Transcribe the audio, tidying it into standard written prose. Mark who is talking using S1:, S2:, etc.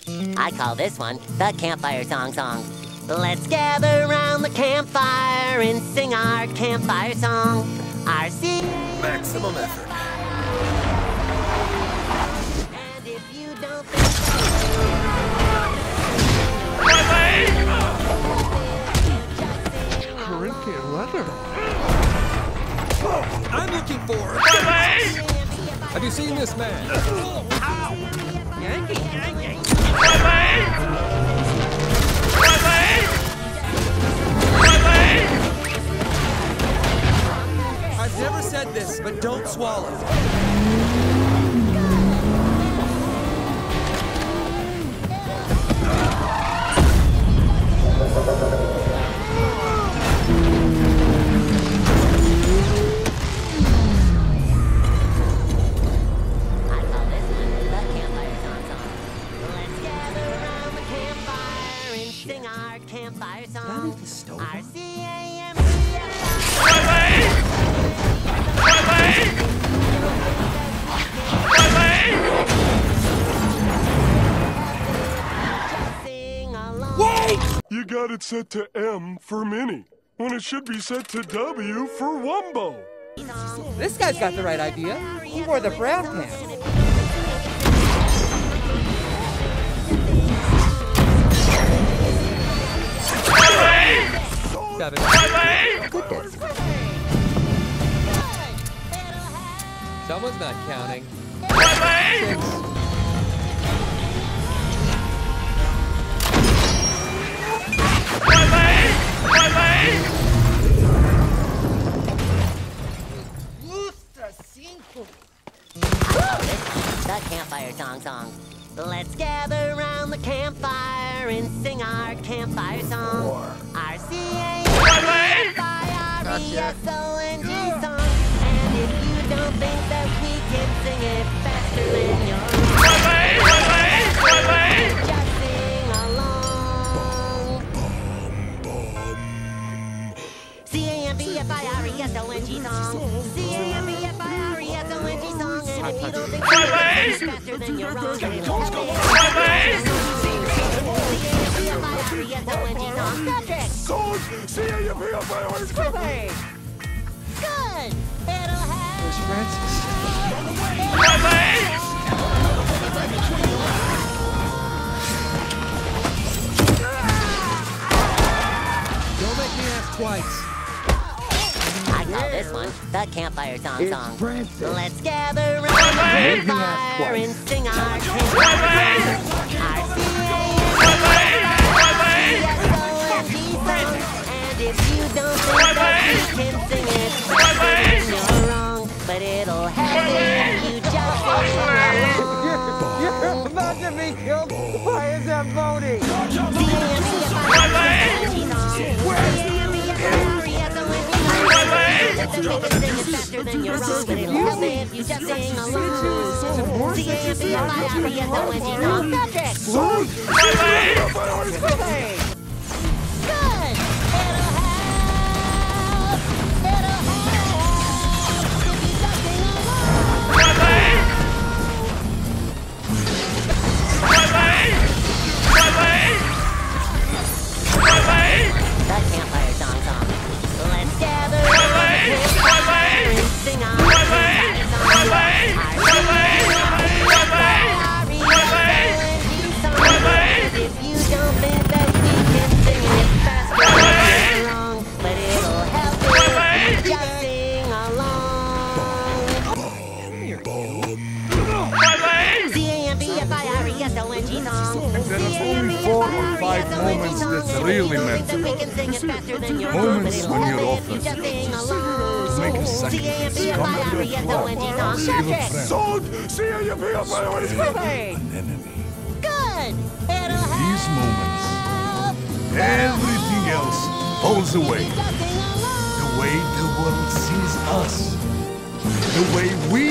S1: I call this one the campfire song. Let's gather around the campfire and sing our campfire song. RC.
S2: Maximum effort.
S1: And if you don't think
S3: Corinthian leather.
S2: I'm looking for. Have you seen this man? I've never said this, but don't swallow.
S1: sing our campfire song.
S3: That is the stove.
S4: Wait! You got it set to M for Minnie, when it should be set to W for Wumbo.
S3: This guy's got the right idea. He wore the brown pants.
S2: Goodness. Someone's not counting. 6.
S1: The campfire song. Let's gather around the campfire and sing our campfire song. RCAMFIRESONG song. And if you don't think that we can sing it faster than you're just sing along. CAMFIRESONG song. CAMFIRESONG song. And if you don't think we can sing it faster than you're wrong, then it'll help me.
S4: Song! C-A-M-P-F-I-R-E-S-O-N-G!
S1: Good! It'll have...
S3: Where's Francis?
S2: Don't make me ask twice.
S1: I call this one the campfire song.
S3: Francis.
S1: Let's gather around the campfire and sing our campfire song. And if you don't think that we can sing it, then you're wrong. But it'll help if you just sing along.
S3: You're about to be killed by his Zamboni.
S1: Faster than you're wrong, but it'll help if you just sing along. C-A-M-P-F-I-R-E-S-O-N-G song. Patrick!
S4: Song!
S1: Good! It'll help! It'll help! If you just sing along. The campfire song. Let's gather around the campfire and sing our campfire song. If you don't think that we can sing it faster than wrong, but it'll help if you just sing along. C-A-M-P-F-I-R-E-S-O-N-G song.
S4: There are only 4 or 5 moments that really matter. Moments when you're offered to make a sacrifice, come to a club, save a friend,
S1: Song!
S4: an enemy.
S1: Good!
S4: These moments, everything else falls away. The way the world sees us. The way we...